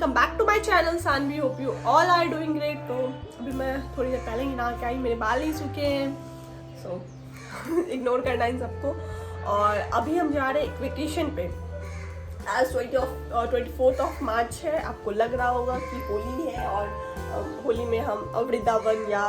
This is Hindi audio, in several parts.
Welcome back to my channel Saanvi. Hope you all are doing great. तो अभी मैं थोड़ी देर पहले ही नहा के आई, मेरे बाल नहीं सूखे हैं, सो इग्नोर करना इन सबको। और अभी हम जा रहे हैं एक वेकेशन पे। आज 24 ऑफ मार्च है। आपको लग रहा होगा कि होली है और होली में हम वृंदावन या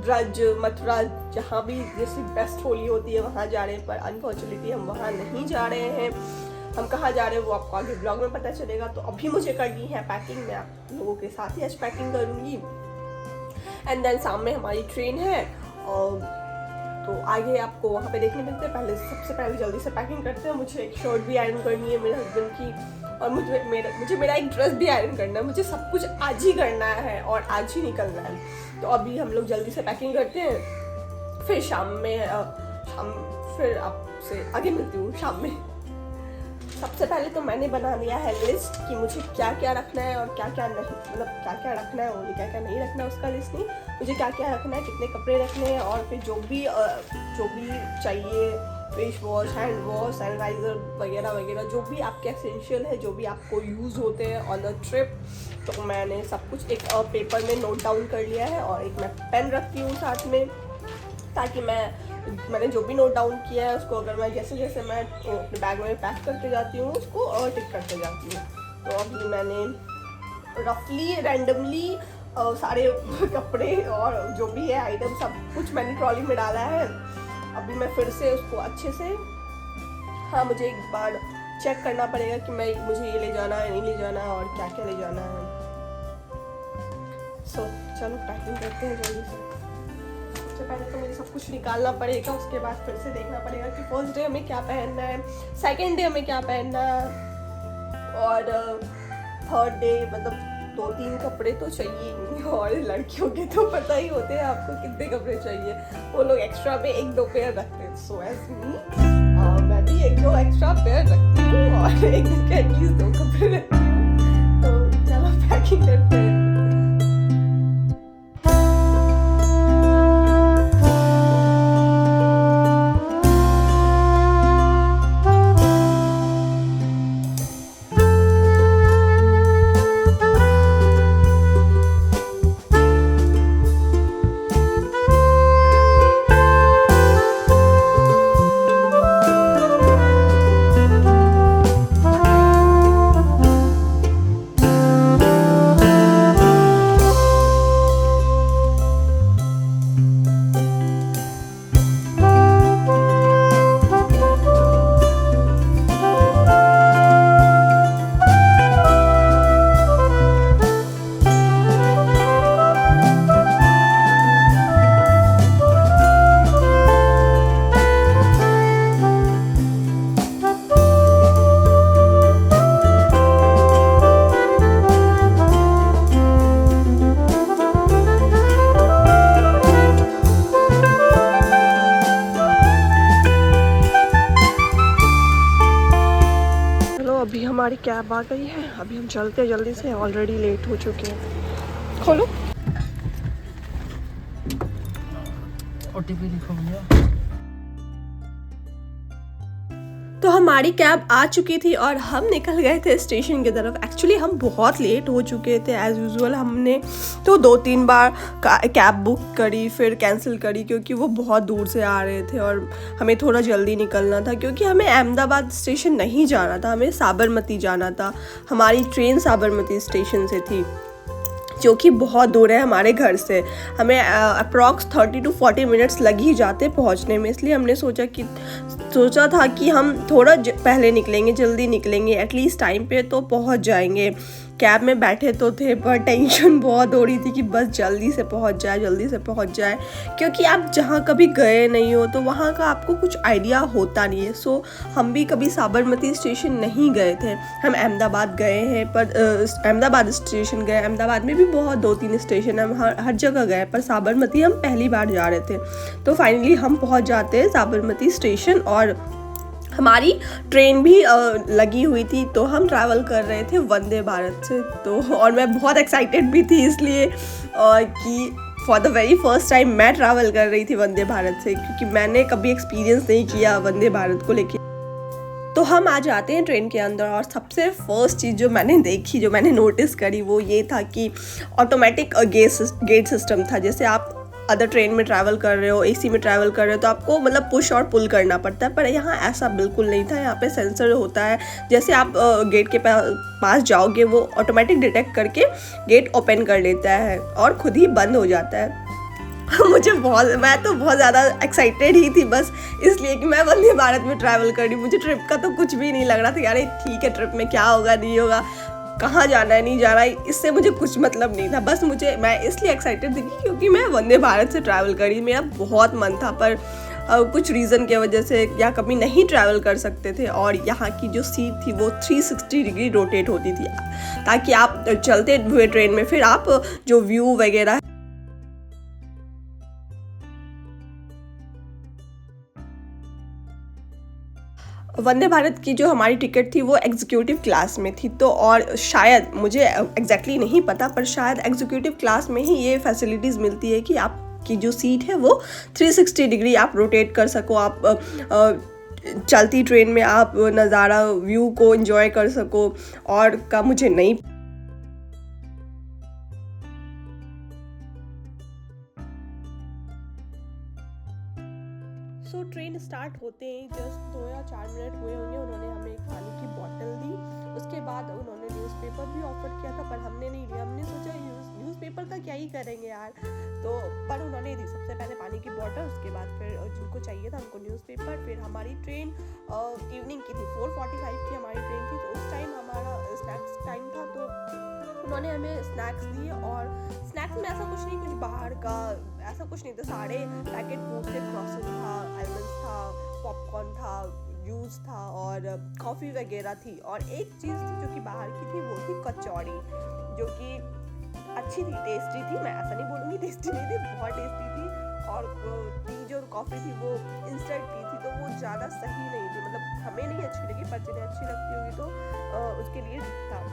ब्रज मथुरा जहाँ भी जैसे बेस्ट होली होती है वहाँ जा रहे हैं, पर अनफॉर्चुनेटली हम वहाँ नहीं जा रहे हैं। हम कहाँ जा रहे हैं वो आपको आगे ब्लॉग में पता चलेगा। तो अभी मुझे करनी है पैकिंग, मैं आप लोगों के साथ ही आज पैकिंग करूँगी। एंड देन सामने हमारी ट्रेन है और तो आगे आपको वहाँ पे देखने मिलते हैं। सबसे पहले जल्दी से पैकिंग करते हैं। मुझे एक शर्ट भी आयरन करनी है मेरे हस्बैंड की, और मुझे मेरा एक ड्रेस भी आयरन करना है। मुझे सब कुछ आज ही करना है और आज ही निकलना है। तो अभी हम लोग जल्दी से पैकिंग करते हैं, फिर फिर आपसे आगे मिलती हूँ शाम में। सबसे पहले तो मैंने बना लिया है लिस्ट कि मुझे क्या क्या रखना है और क्या क्या नहीं, मतलब क्या क्या रखना है और क्या क्या नहीं रखना है उसका लिस्ट नहीं, मुझे क्या क्या रखना है, कितने कपड़े रखने हैं, और फिर जो भी चाहिए, face wash, hand wash, sanitizer वगैरह वगैरह, जो भी आपके एसेंशियल है, जो भी आपको यूज़ होते हैं ऑन द ट्रिप। तो मैंने सब कुछ एक पेपर में नोट डाउन कर लिया है और एक मैं पेन रखती हूँ साथ में, ताकि मैंने जो भी नोट डाउन किया है उसको अगर मैं जैसे जैसे मैं अपने बैग में पैक करते जाती हूँ उसको और टिक करते जाती हूँ। तो अभी मैंने रफली रैंडमली सारे कपड़े और जो भी है आइटम सब कुछ मैंने ट्रॉली में डाला है। अभी मैं फिर से उसको अच्छे से, हाँ मुझे एक बार चेक करना पड़ेगा कि मुझे ये ले जाना है, नहीं ले जाना है और क्या क्या ले जाना है। सो चलो पैकिंग करते हैं जल्दी से। सबसे पहले तो मुझे सब कुछ निकालना पड़ेगा, उसके बाद फिर से देखना पड़ेगा कि फर्स्ट डे हमें क्या पहनना है, सेकेंड डे हमें क्या पहनना है, और थर्ड डे मतलब 2-3 कपड़े तो चाहिए नहीं। और लड़कियों के तो पता ही होते हैं आपको कितने कपड़े चाहिए, वो लोग एक्स्ट्रा पे 1-2 पेयर रखते हैं। सो एज मी मैं भी 1-2 एक्स्ट्रा पेयर रखती हूँ और एक दिन के एटलीस्ट 2 कपड़े रखती हूँ। तो चलो पैकिंग करते हैं। अभी हमारी कैब आ गई है, अभी हम चलते हैं जल्दी से, ऑलरेडी लेट हो चुके हैं। खोलो OTP लिखो भैया। तो हमारी कैब आ चुकी थी और हम निकल गए थे स्टेशन की तरफ। एक्चुअली हम बहुत लेट हो चुके थे एज़ यूजुअल। हमने तो 2-3 बार कैब बुक करी, फिर कैंसिल करी, क्योंकि वो बहुत दूर से आ रहे थे और हमें थोड़ा जल्दी निकलना था, क्योंकि हमें अहमदाबाद स्टेशन नहीं जाना था, हमें साबरमती जाना था। हमारी ट्रेन साबरमती स्टेशन से थी, जो कि बहुत दूर है हमारे घर से। हमें अप्रॉक्स 30 to 40 मिनट्स लग ही जाते पहुंचने में। इसलिए हमने सोचा था कि हम थोड़ा पहले निकलेंगे, जल्दी निकलेंगे, एटलीस्ट टाइम पे तो पहुंच जाएंगे। कैब में बैठे तो थे, पर टेंशन बहुत हो रही थी कि बस जल्दी से पहुंच जाए, क्योंकि आप जहां कभी गए नहीं हो तो वहां का आपको कुछ आइडिया होता नहीं है। सो हम भी कभी साबरमती स्टेशन नहीं गए थे। हम अहमदाबाद गए हैं, पर अहमदाबाद स्टेशन गए, अहमदाबाद में भी बहुत 2-3 स्टेशन है, हम हर जगह गए, पर साबरमती हम पहली बार जा रहे थे। तो फाइनली हम पहुँच जाते हैं साबरमती स्टेशन और हमारी ट्रेन भी लगी हुई थी। तो हम ट्रैवल कर रहे थे वंदे भारत से। तो और मैं बहुत एक्साइटेड भी थी इसलिए कि for the very first time मैं ट्रैवल कर रही थी वंदे भारत से, क्योंकि मैंने कभी एक्सपीरियंस नहीं किया वंदे भारत को लेके। तो हम आ जाते हैं ट्रेन के अंदर और सबसे फर्स्ट चीज़ जो मैंने देखी, जो मैंने नोटिस करी, वो ये था कि ऑटोमेटिक गेट सिस्टम था। जैसे आप अदर ट्रेन में ट्रैवल कर रहे हो, एसी में ट्रैवल कर रहे हो, तो आपको मतलब पुश और पुल करना पड़ता है, पर यहाँ ऐसा बिल्कुल नहीं था। यहाँ पे सेंसर होता है, जैसे आप गेट के पास जाओगे वो ऑटोमेटिक डिटेक्ट करके गेट ओपन कर लेता है और खुद ही बंद हो जाता है। मैं तो बहुत ज़्यादा एक्साइटेड ही थी, बस इसलिए कि मैं वंदे भारत में ट्रैवल कर रही हूँ। मुझे ट्रिप का तो कुछ भी नहीं लग रहा था यार, ठीक है ट्रिप में क्या होगा नहीं होगा, कहाँ जाना है नहीं जाना है, इससे मुझे कुछ मतलब नहीं था। बस मैं इसलिए एक्साइटेड थी क्योंकि मैं वंदे भारत से ट्रैवल करी, मेरा बहुत मन था, पर कुछ रीज़न की वजह से या कभी नहीं ट्रैवल कर सकते थे। और यहाँ की जो सीट थी वो 360 डिग्री रोटेट होती थी, ताकि आप चलते हुए ट्रेन में फिर आप जो व्यू वगैरह वंदे भारत की जो हमारी टिकट थी वो एग्जीक्यूटिव क्लास में थी, तो और शायद मुझे एग्जैक्टली नहीं पता, पर शायद एग्जीक्यूटिव क्लास में ही ये फैसिलिटीज़ मिलती है कि आपकी जो सीट है वो 360 डिग्री आप रोटेट कर सको, आप चलती ट्रेन में आप नज़ारा व्यू को एंजॉय कर सको। और का मुझे नहीं ट्रेन स्टार्ट होते ही जस्ट 2 या 4 मिनट हुए होंगे, उन्होंने हमें एक पानी की बोतल दी। उसके बाद उन्होंने न्यूज़पेपर भी ऑफर किया था, पर हमने नहीं लिया। हमने सोचा न्यूज़पेपर का क्या ही करेंगे यार, तो पर उन्होंने दी सबसे पहले पानी की बोतल, उसके बाद फिर जिनको चाहिए था उनको न्यूज़पेपर। फिर हमारी ट्रेन इवनिंग की थी, 4:45 की हमारी ट्रेन थी, तो उस टाइम हमारा स्नैक्स टाइम था, तो उन्होंने हमें स्नैक्स दिए। और स्नैक्स में ऐसा कुछ नहीं, कुछ बाहर का ऐसा कुछ नहीं था, सारे पैकेट फूड थे, क्रॉसन था, आलमंड्स था, पॉपकॉर्न था, जूस था और कॉफ़ी वगैरह थी। और एक चीज़ थी जो कि बाहर की थी, वो थी कचौड़ी, जो कि अच्छी थी, टेस्टी थी। मैं ऐसा नहीं बोलूँगी टेस्टी नहीं थी, बहुत टेस्टी थी। और टी जो कॉफ़ी थी वो इंस्टेंट टी थी, तो वो ज़्यादा सही नहीं थी, मतलब हमें नहीं अच्छी लगी, पर जिन्हें अच्छी लगती होगी तो उसके लिए था।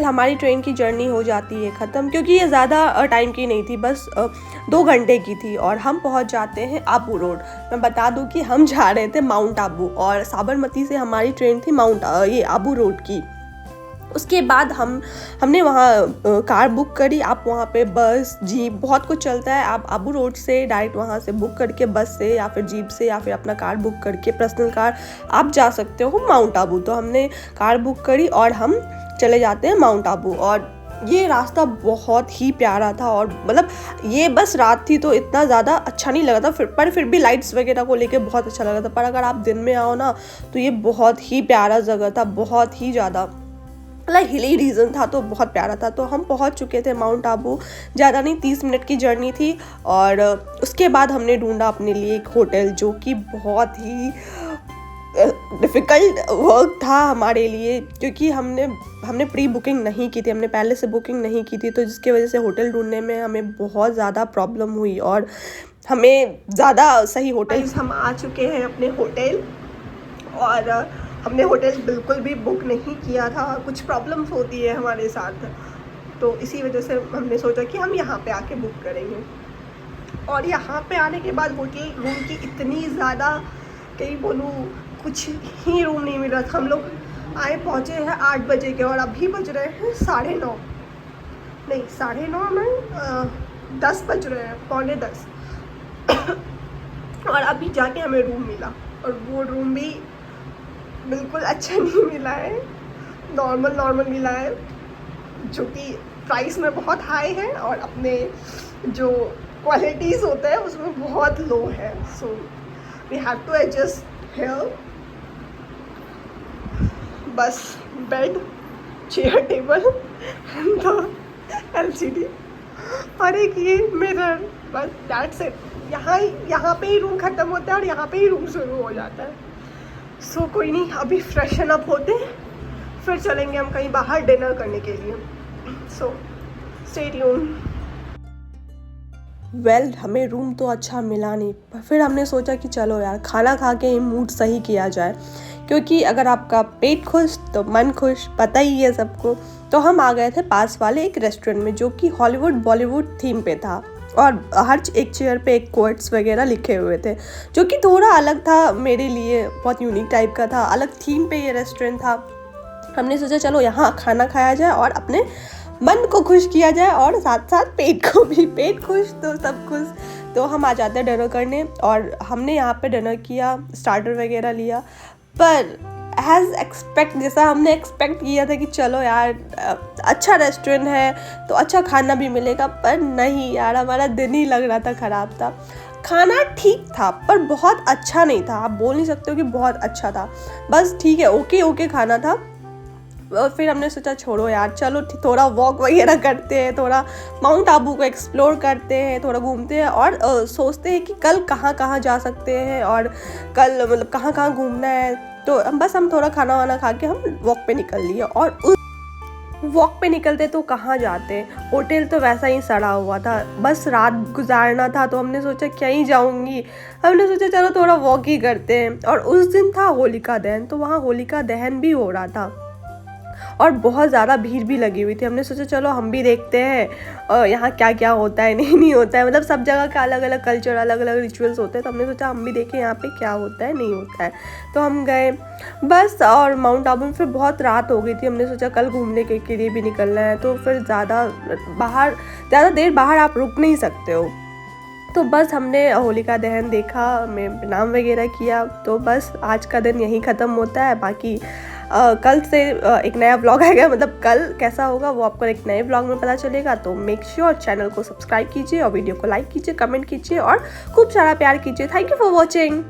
हमारी ट्रेन की जर्नी हो जाती है ख़त्म, क्योंकि ये ज़्यादा टाइम की नहीं थी, बस 2 घंटे की थी। और हम पहुंच जाते हैं आबू रोड। मैं बता दूं कि हम जा रहे थे माउंट आबू, और साबरमती से हमारी ट्रेन थी ये आबू रोड की। उसके बाद हमने वहाँ कार बुक करी। आप वहाँ पे बस, जीप, बहुत कुछ चलता है। आप आबू रोड से डायरेक्ट वहाँ से बुक करके बस से या फिर जीप से या फिर अपना कार बुक करके पर्सनल कार आप जा सकते हो माउंट आबू। तो हमने कार बुक करी और हम चले जाते हैं माउंट आबू। और ये रास्ता बहुत ही प्यारा था, और मतलब ये बस रात थी तो इतना ज़्यादा अच्छा नहीं लगा था, पर फिर भी लाइट्स वगैरह को लेके बहुत अच्छा लगा था। पर अगर आप दिन में आओ ना तो ये बहुत ही प्यारा जगह था, बहुत ही ज़्यादा, मतलब हिली रीजन था तो बहुत प्यारा था। तो हम पहुंच चुके थे माउंट आबू, ज़्यादा नहीं 30 मिनट की जर्नी थी। और उसके बाद हमने ढूंढा अपने लिए एक होटल, जो कि बहुत ही डिफ़िकल्ट वर्क था हमारे लिए, क्योंकि हमने प्री बुकिंग नहीं की थी, हमने पहले से बुकिंग नहीं की थी, तो जिसकी वजह से होटल ढूंढने में हमें बहुत ज़्यादा प्रॉब्लम हुई और हमें ज़्यादा सही होटल। हम आ चुके हैं अपने होटल, और हमने होटल बिल्कुल भी बुक नहीं किया था। कुछ प्रॉब्लम्स होती है हमारे साथ, तो इसी वजह से हमने सोचा कि हम यहाँ पे आके बुक करेंगे। और यहाँ पे आने के बाद होटल रूम की इतनी ज़्यादा, कहीं बोलूँ, कुछ ही रूम नहीं मिल रहा था। हम लोग पहुँचे हैं 8 बजे के, और अभी बज रहे हैं 9:30, नहीं 9:30 में 10 बज रहे हैं, 9:45। और अभी जाके हमें रूम मिला, और वो रूम भी बिल्कुल अच्छा नहीं मिला है, नॉर्मल मिला है, जो कि प्राइस में बहुत हाई है और अपने जो क्वालिटीज़ होते हैं उसमें बहुत लो है। So we have to adjust here बस बेड, चेयर, टेबल, LCD और एक ये मिरर, बस दैट्स इट। यहाँ पे ही रूम ख़त्म होता है और यहाँ पे ही रूम शुरू हो जाता है। सो कोई नहीं, अभी फ्रेशन अप होते हैं, फिर चलेंगे हम कहीं बाहर डिनर करने के लिए। So stay tune. वेल हमें रूम तो अच्छा मिला नहीं, फिर हमने सोचा कि चलो यार खाना खा के मूड सही किया जाए, क्योंकि अगर आपका पेट खुश तो मन खुश, पता ही है सबको। तो हम आ गए थे पास वाले एक रेस्टोरेंट में जो कि हॉलीवुड बॉलीवुड थीम पे था, और हर एक चेयर पे एक कोट्स वगैरह लिखे हुए थे, जो कि थोड़ा अलग था मेरे लिए, बहुत यूनिक टाइप का था, अलग थीम पे ये रेस्टोरेंट था। हमने सोचा चलो यहाँ खाना खाया जाए और अपने मन को खुश किया जाए और साथ साथ पेट को भी, पेट खुश तो सब खुश। तो हम आ जाते हैं डिनर करने, और हमने यहाँ पे डिनर किया, स्टार्टर वगैरह लिया, पर एज एक्सपेक्ट, जैसा हमने एक्सपेक्ट किया था कि चलो यार अच्छा रेस्टोरेंट है तो अच्छा खाना भी मिलेगा, पर नहीं यार, हमारा दिन ही लग रहा था ख़राब था। खाना ठीक था पर बहुत अच्छा नहीं था, आप बोल नहीं सकते हो कि बहुत अच्छा था, बस ठीक है, ओके ओके खाना था। और फिर हमने सोचा छोड़ो यार, चलो थोड़ा वॉक वगैरह करते हैं, थोड़ा माउंट आबू को एक्सप्लोर करते हैं, थोड़ा घूमते हैं, और सोचते हैं कि कल कहाँ कहाँ जा सकते हैं और कल मतलब कहाँ कहाँ घूमना है। तो बस हम थोड़ा खाना वाना खा के हम वॉक पे निकल लिए, और उस वॉक पे निकलते तो कहाँ जाते, होटल तो वैसा ही सड़ा हुआ था, बस रात गुजारना था, तो हमने सोचा क्या ही जाऊँगी, हमने सोचा चलो थोड़ा वॉक ही करते हैं। और उस दिन था होलिका दहन, तो वहाँ होलिका दहन भी हो रहा था और बहुत ज़्यादा भीड़ भी लगी हुई थी। हमने सोचा चलो हम भी देखते हैं यहाँ क्या क्या होता है, नहीं होता है, मतलब सब जगह का अलग अलग कल्चर, अलग अलग रिचुअल्स होते हैं, तो हमने सोचा हम भी देखें यहाँ पे क्या होता है, नहीं होता है। तो हम गए बस, और माउंट आबू में फिर बहुत रात हो गई थी, हमने सोचा कल घूमने के लिए भी निकलना है, तो फिर ज़्यादा देर बाहर आप रुक नहीं सकते हो। तो बस हमने होलिका दहन देखा, मैं प्रणाम वगैरह किया, तो बस आज का दिन यहीं ख़त्म होता है। बाकी कल से एक नया व्लॉग आएगा, मतलब कल कैसा होगा वो आपको एक नए व्लॉग में पता चलेगा। तो मेक श्योर चैनल को सब्सक्राइब कीजिए और वीडियो को लाइक कीजिए, कमेंट कीजिए और खूब सारा प्यार कीजिए। Thank you for watching.